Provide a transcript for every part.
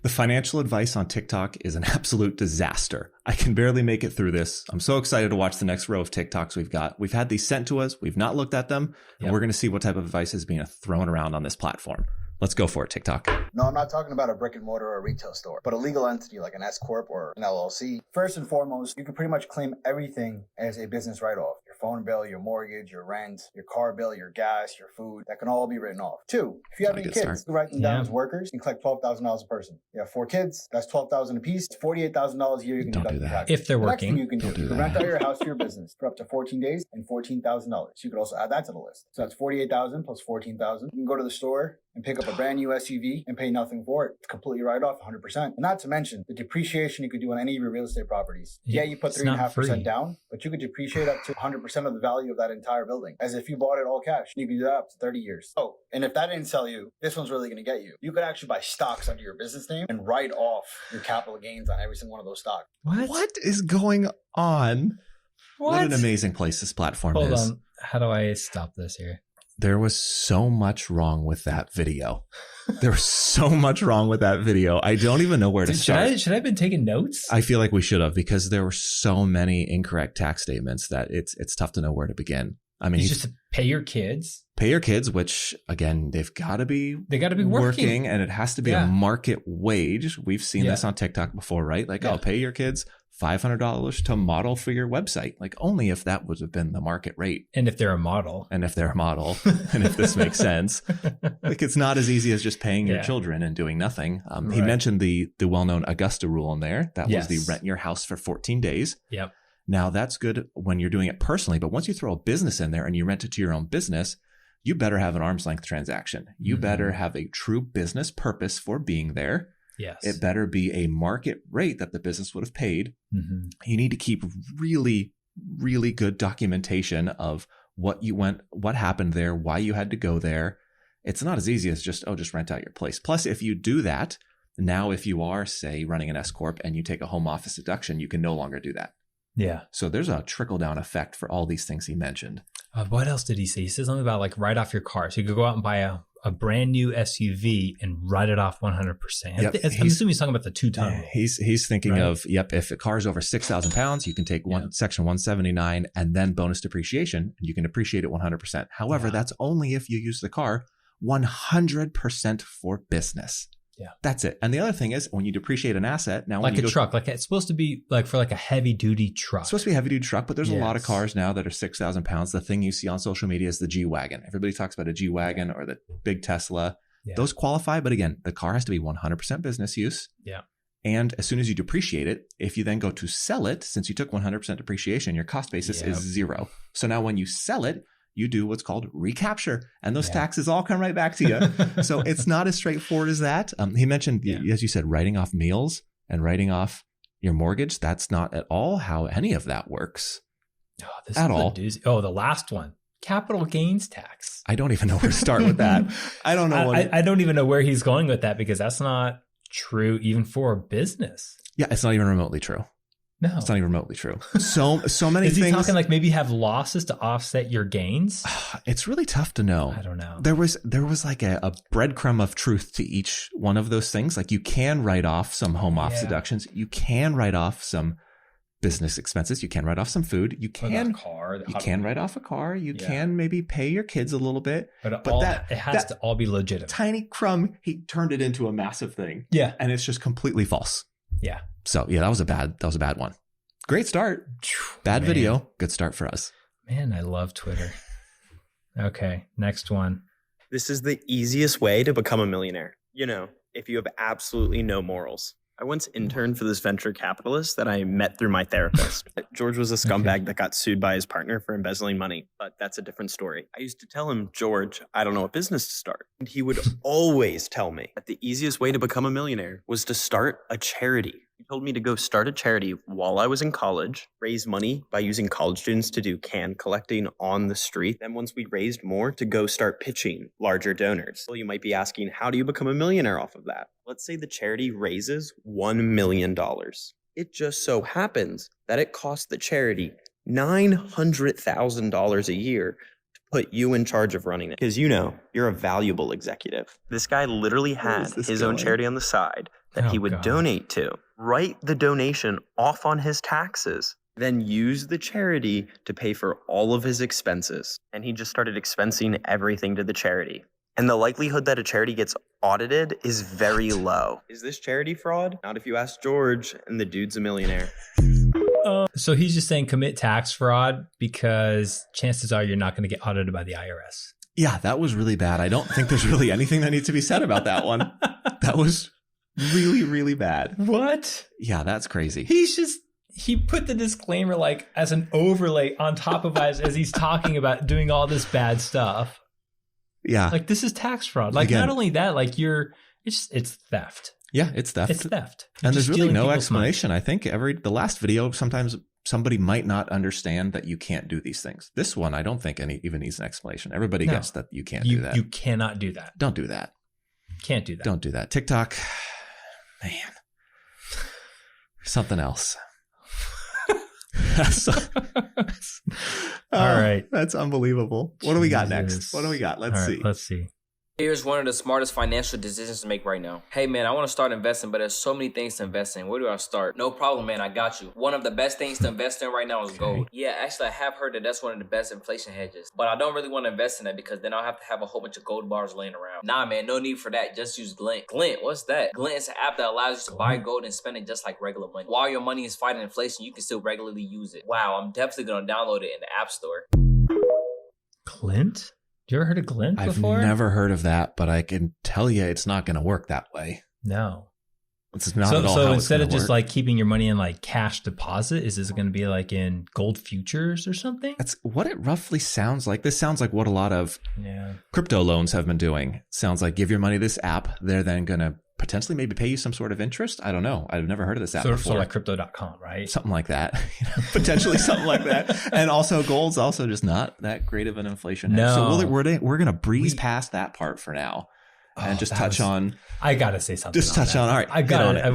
The financial advice on TikTok is an absolute disaster. I can barely make it through this. I'm so excited to watch the next row of TikToks we've got. We've had these sent to us. We've not looked at them. And we're going to see what type of advice is being thrown around on this platform. Let's go for it, TikTok. No, I'm not talking about a brick and mortar or a retail store, but a legal entity like an S Corp or an LLC. First and foremost, you can pretty much claim everything as a business write-off. Your phone bill, your mortgage, your rent, your car bill, your gas, your food, that can all be written off. Two, if you have any kids, you write them down as workers, you can collect $12,000 a person. You have 4 kids, that's $12,000 a piece. It's $48,000 a year you can deduct the tax. If they're working. Next thing you can do rent out your house to your business for up to 14 days and $14,000. You could also add that to the list. So that's $48,000 plus $14,000. You can go to the store and pick up a brand new SUV and pay nothing for it. It's completely write off 100%. And not to mention the depreciation you could do on any of your real estate properties. Yeah, you put 3.5% down, but you could depreciate up to 100% of the value of that entire building. As if you bought it all cash. You could do that up to 30 years. Oh, and if that didn't sell you, this one's really going to get you. You could actually buy stocks under your business name and write off your capital gains on every single one of those stocks. What is going on? What an amazing place this platform is. Hold on. How do I stop this here? There was so much wrong with that video. There was so much wrong with that video. I don't even know where to start. Should I have been taking notes? I feel like we should have, because there were so many incorrect tax statements that it's tough to know where to begin. I mean, just to pay your kids. Pay your kids, which again, they've got to be working, and it has to be a market wage. We've seen this on TikTok before, right? Like, pay your kids $500 to model for your website. Like, only if that would have been the market rate. And if they're a model. And if this makes sense. Like, it's not as easy as just paying your children and doing nothing. He mentioned the well-known Augusta rule in there. That was the rent your house for 14 days. Yep. Now, that's good when you're doing it personally, but once you throw a business in there and you rent it to your own business, you better have an arm's length transaction. You better have a true business purpose for being there. Yes. It better be a market rate that the business would have paid. You need to keep really, really good documentation of what happened there, why you had to go there. It's not as easy as just rent out your place. Plus, if you do that, now if you are, say, running an S Corp and you take a home office deduction, you can no longer do that. Yeah. So there's a trickle-down effect for all these things he mentioned. What else did he say? He said something about like write off your car. So you could go out and buy a brand new SUV and write it off 100%. Yep. I'm assuming he's talking about the 2-ton. He's thinking of, if a car is over 6,000 pounds, you can take section 179 and then bonus depreciation, and you can depreciate it 100%. However, that's only if you use the car 100% for business. Yeah. That's it. And the other thing is when you depreciate an asset, now like a truck, like it's supposed to be like for like a heavy duty truck. It's supposed to be a heavy duty truck, but there's a lot of cars now that are 6,000 pounds. The thing you see on social media is the G-Wagon. Everybody talks about a G-Wagon or the big Tesla. Yeah. Those qualify, but again, the car has to be 100% business use. Yeah. And as soon as you depreciate it, if you then go to sell it, since you took 100% depreciation, your cost basis is 0. So now when you sell it, you do what's called recapture, and those taxes all come right back to you. So it's not as straightforward as that. He mentioned, as you said, writing off meals and writing off your mortgage. That's not at all how any of that works. At all. The last one, capital gains tax. I don't even know where to start with that. I don't know. I don't even know where he's going with that, because that's not true even for a business. Yeah, it's not even remotely true. No, it's not even remotely true. So many things. Is he talking like maybe have losses to offset your gains? It's really tough to know. I don't know. There was like a breadcrumb of truth to each one of those things. Like, you can write off some home office deductions. You can write off some business expenses. You can write off some food. You can write off a car. You can maybe pay your kids a little bit. But it has to all be legitimate. Tiny crumb, he turned it into a massive thing. Yeah. And it's just completely false. Yeah. So that was a bad one. Great start. Bad video. Good start for us. Man, I love Twitter. Okay, next one. This is the easiest way to become a millionaire. If you have absolutely no morals. I once interned for this venture capitalist that I met through my therapist. George was a scumbag that got sued by his partner for embezzling money, but that's a different story. I used to tell him, George, I don't know what business to start. And he would always tell me that the easiest way to become a millionaire was to start a charity. He told me to go start a charity while I was in college, raise money by using college students to do can collecting on the street. Then once we raised more, to go start pitching larger donors. Well, you might be asking, how do you become a millionaire off of that? Let's say the charity raises $1 million. It just so happens that it costs the charity $900,000 a year to put you in charge of running it. Because you're a valuable executive. This guy literally had his own charity on the side that he would donate to, write the donation off on his taxes, then use the charity to pay for all of his expenses. And he just started expensing everything to the charity. And the likelihood that a charity gets audited is very low. Is this charity fraud? Not if you ask George, and the dude's a millionaire. So he's just saying commit tax fraud because chances are you're not going to get audited by the IRS. Yeah, that was really bad. I don't think there's really anything that needs to be said about that one. That was really, really bad. What? Yeah, that's crazy. He put the disclaimer like as an overlay on top of as he's talking about doing all this bad stuff. Yeah. Like this is tax fraud. Like not only that, like it's theft. Yeah, it's theft. It's theft. And there's really no explanation. I think the last video, sometimes somebody might not understand that you can't do these things. This one, I don't think even needs an explanation. Everybody gets that you can't do that. You cannot do that. Don't do that. Can't do that. Don't do that. TikTok, man, something else. All right. That's unbelievable. What do we got next? What do we got? Let's see. Let's see. Here's one of the smartest financial decisions to make right now. Hey man, I want to start investing, but there's so many things to invest in. Where do I start? No problem, man. I got you. One of the best things to invest in right now is gold. Yeah, actually, I have heard that that's one of the best inflation hedges, but I don't really want to invest in that because then I'll have to have a whole bunch of gold bars laying around. Nah, man, no need for that. Just use Glint. Glint, what's that? Glint is an app that allows you to buy gold and spend it just like regular money. While your money is fighting inflation, you can still regularly use it. Wow, I'm definitely going to download it in the App Store. Glint? You ever heard of Glint before? I've never heard of that, but I can tell you it's not going to work that way. No. It's not at all so how instead of just work. like keeping your money in like cash deposit, is this going to be like in gold futures or something? That's what it roughly sounds like. This sounds like what a lot of crypto loans have been doing. Sounds like give your money to this app. They're then going to potentially maybe pay you some sort of interest. I don't know. I've never heard of this app before. So like crypto.com, right? Something like that. Potentially something like that. And also gold's also just not that great of an inflation hedge. So we're going to breeze past that part for now and just touch on. I got to say something. Just touch on. All right. I got it.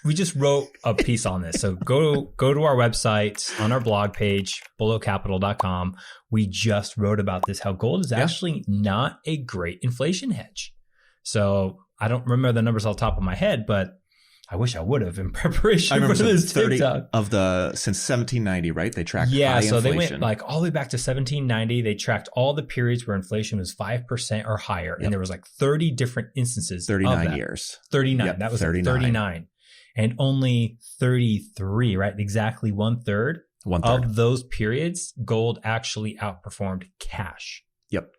We just wrote a piece on this. So go to our website on our blog page, bullowcapital.com. We just wrote about this, how gold is actually not a great inflation hedge. So I don't remember the numbers off the top of my head, but I wish I would have in preparation for this TikTok. Since 1790, right? They tracked high inflation. They went like all the way back to 1790. They tracked all the periods where inflation was 5% or higher. And there was like 30 different instances. 39 years. 39. Yep, that was 39. And only 33, right? Exactly one third of those periods, gold actually outperformed cash. Yep.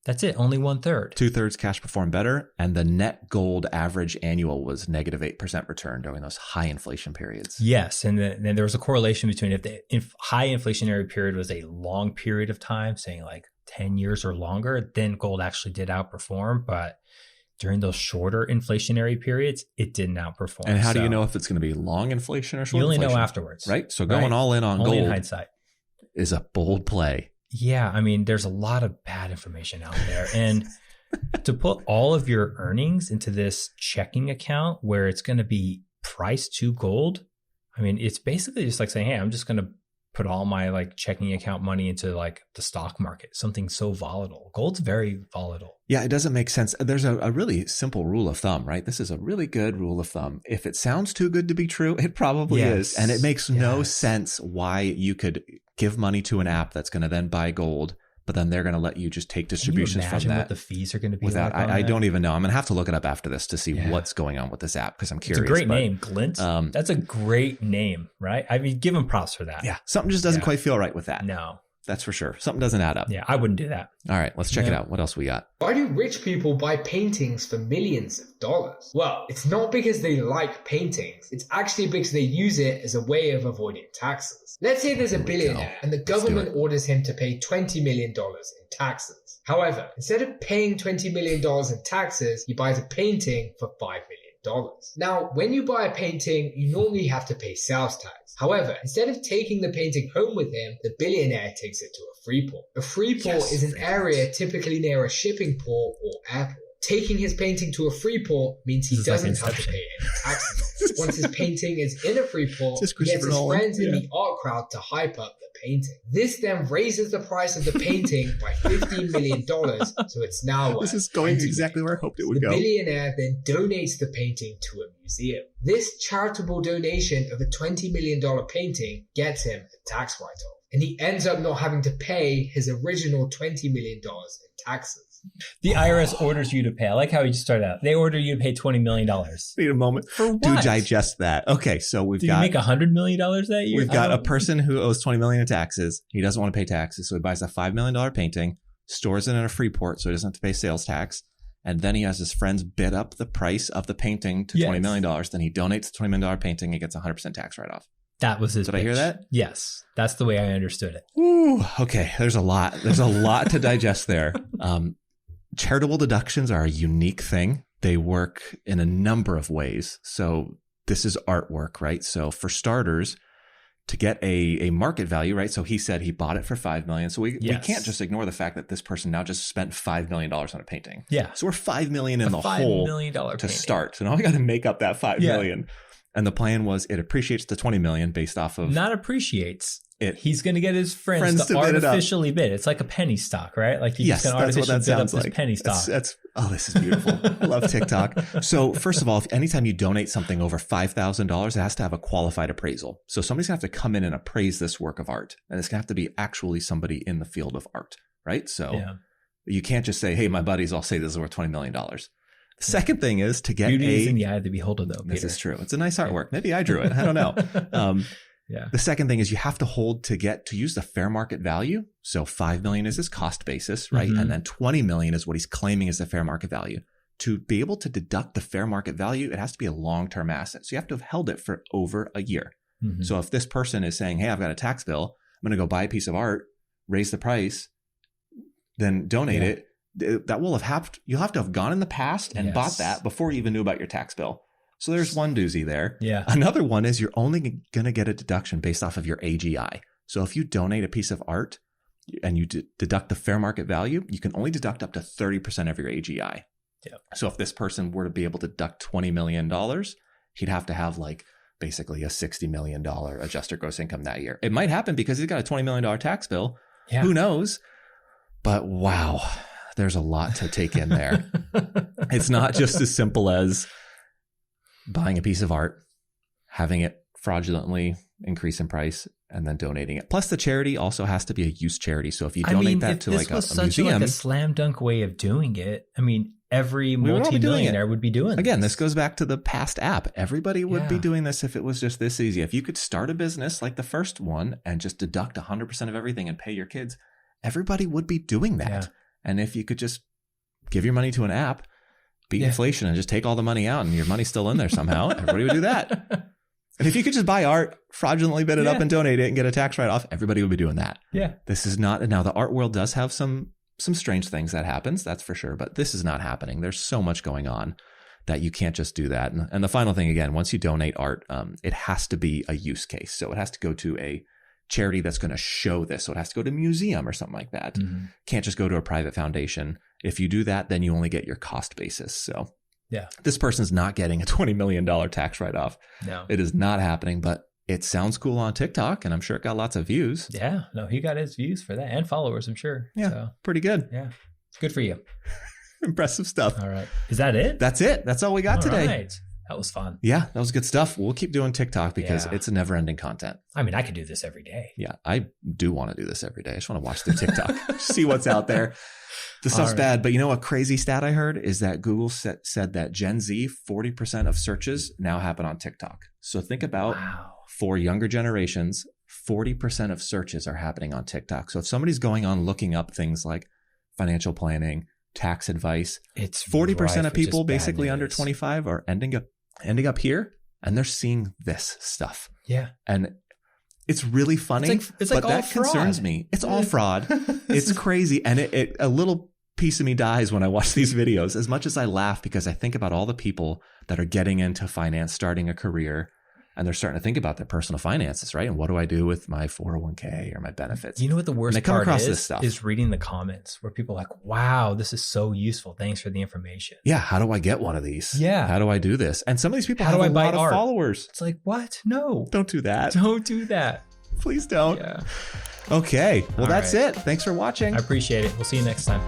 That's it. Only 1/3. 2/3 cash performed better. And the net gold average annual was negative 8% return during those high inflation periods. Yes. And then there was a correlation between if the high inflationary period was a long period of time, saying like 10 years or longer, then gold actually did outperform. But during those shorter inflationary periods, it didn't outperform. And how do you know if it's going to be long inflation or short inflation? You only know afterwards. Right. So going all in on only gold in hindsight is a bold play. Yeah, I mean, there's a lot of bad information out there. And to put all of your earnings into this checking account where it's going to be priced to gold, I mean, it's basically just like saying, hey, I'm just going to put all my like checking account money into like the stock market, something so volatile. Gold's very volatile. Yeah, it doesn't make sense. There's a really simple rule of thumb, right? This is a really good rule of thumb. If it sounds too good to be true, it probably is. And it makes no sense why you could give money to an app that's going to then buy gold, but then they're going to let you just take distributions from that. What the fees are going to be without, like I don't even know. I'm going to have to look it up after this to see what's going on with this app because I'm curious. It's a great name, Glint. That's a great name, right? I mean, give them props for that. Yeah, something just doesn't quite feel right with that. No. That's for sure. Something doesn't add up. Yeah, I wouldn't do that. All right, let's check it out. What else we got? Why do rich people buy paintings for millions of dollars? Well, it's not because they like paintings. It's actually because they use it as a way of avoiding taxes. Let's say there's a billionaire and the government orders him to pay $20 million in taxes. However, instead of paying $20 million in taxes, he buys a painting for $5 million. Now, when you buy a painting, you normally have to pay sales tax. However, instead of taking the painting home with him, the billionaire takes it to a free port. A free port is an area typically near a shipping port or airport. Taking his painting to a free port means he doesn't have to pay any taxes on it. Once his painting is in a free port, he gets his friends in the art crowd to hype up the painting. This then raises the price of the painting by $15 million, so it's now worth This is going $20 exactly where I hoped it would The go. billionaire then donates the painting to a museum. This charitable donation of a $20 million painting gets him a tax write-off, and he ends up not having to pay his original $20 million in taxes. The IRS orders you to pay. I like how you just started out. They order you to pay $20 million. Wait a moment. For what? Do digest that. Okay, so we've Did got... you make $100 million that year? We've got a person who owes $20 million in taxes. He doesn't want to pay taxes, so he buys a $5 million painting, stores it in a Freeport so he doesn't have to pay sales tax, and then he has his friends bid up the price of the painting to $20 million. Then he donates the $20 million painting. He gets 100% tax write-off. That was his Did pitch. I hear that? Yes. That's the way I understood it. Ooh, okay. There's a lot. There's a lot to digest there. Charitable deductions are a unique thing. They work in a number of ways. So this is artwork, right? So for starters, to get a market value, right? So he said he bought it for $5 million. So we can't just ignore the fact that this person now just spent $5 million on a painting. Yeah. So we're $5 million in the $5 hole million to painting. start. So now we got to make up that $5 million. And the plan was it appreciates to $20 million based off of Not appreciates. it. He's going to get his friends to bid it up. artificially bid. It's like a penny stock, right? Like he's Yes, just going to that's what artificially that bid up sounds this like. penny stock. This is beautiful. I love TikTok. So first of all, anytime you donate something over $5,000, it has to have a qualified appraisal. So somebody's going to have to come in and appraise this work of art. And it's going to have to be actually somebody in the field of art, right? So you can't just say, hey, my buddies all say this is worth $20 million. The second thing is to get Beauty is in the eye of the beholder, though, Peter. This is true. It's a nice artwork. Maybe I drew it. I don't know. The second thing is you have to hold to use the fair market value. So $5 million is his cost basis, right? And then $20 million is what he's claiming is the fair market value. To be able to deduct the fair market value, it has to be a long-term asset. So you have to have held it for over a year. So if this person is saying, hey, I've got a tax bill, I'm going to go buy a piece of art, raise the price, then donate it. That will have happened. You'll have to have gone in the past and bought that before you even knew about your tax bill. So there's one doozy there. Yeah. Another one is you're only going to get a deduction based off of your AGI. So if you donate a piece of art and you deduct the fair market value, you can only deduct up to 30% of your AGI. Yeah. So if this person were to be able to deduct $20 million, he'd have to have like basically a $60 million adjusted gross income that year. It might happen because he's got a $20 million tax bill. Yeah. Who knows? But wow. There's a lot to take in there. It's not just as simple as buying a piece of art, having it fraudulently increase in price, and then donating it. Plus, the charity also has to be a use charity. So if you donate that to like a museum, a slam dunk way of doing it. I mean, every multi-millionaire would be doing Again, this goes back to the past app. Everybody would be doing this if it was just this easy. If you could start a business like the first one and just deduct 100% of everything and pay your kids, everybody would be doing that. Yeah. And if you could just give your money to an app, beat inflation, and just take all the money out and your money's still in there somehow, everybody would do that. And if you could just buy art, fraudulently bid it up and donate it and get a tax write-off, everybody would be doing that. Yeah. This is not, now the art world does have some strange things that happens, that's for sure, but this is not happening. There's so much going on that you can't just do that. And the final thing, again, once you donate art, it has to be a use case. So it has to go to a charity that's going to show this. So it has to go to a museum or something like that. Can't just go to a private foundation. If you do that, then you only get your cost basis. So this person's not getting a $20 million tax write-off. No, it is not happening, but it sounds cool on TikTok, and I'm sure it got lots of views. Yeah, no, he got his views for that and followers, I'm sure. Yeah, so, pretty good. Yeah, good for you. Impressive stuff. All right. Is that it? That's it. That's all we got today. Right. That was fun. Yeah, that was good stuff. We'll keep doing TikTok because it's a never-ending content. I mean, I could do this every day. Yeah, I do want to do this every day. I just want to watch the TikTok, see what's out there. The stuff's bad, but you know a crazy stat I heard is that Google said that Gen Z, 40% of searches now happen on TikTok. So think about for younger generations, 40% of searches are happening on TikTok. So if somebody's going on looking up things like financial planning, tax advice, it's 40% of people basically under 25 are ending up here, and they're seeing this stuff. Yeah. And it's really funny, but that concerns me. It's all fraud. It's crazy. And it a little piece of me dies when I watch these videos, as much as I laugh because I think about all the people that are getting into finance, starting a career, and they're starting to think about their personal finances, right? And what do I do with my 401k or my benefits? You know what the worst part is reading the comments where people are like, wow, this is so useful. Thanks for the information. Yeah. How do I get one of these? Yeah. How do I do this? And some of these people have a lot of followers. It's like, what? No. Don't do that. Don't do that. Please don't. Yeah. Okay. Well, All that's right. it. Thanks for watching. I appreciate it. We'll see you next time.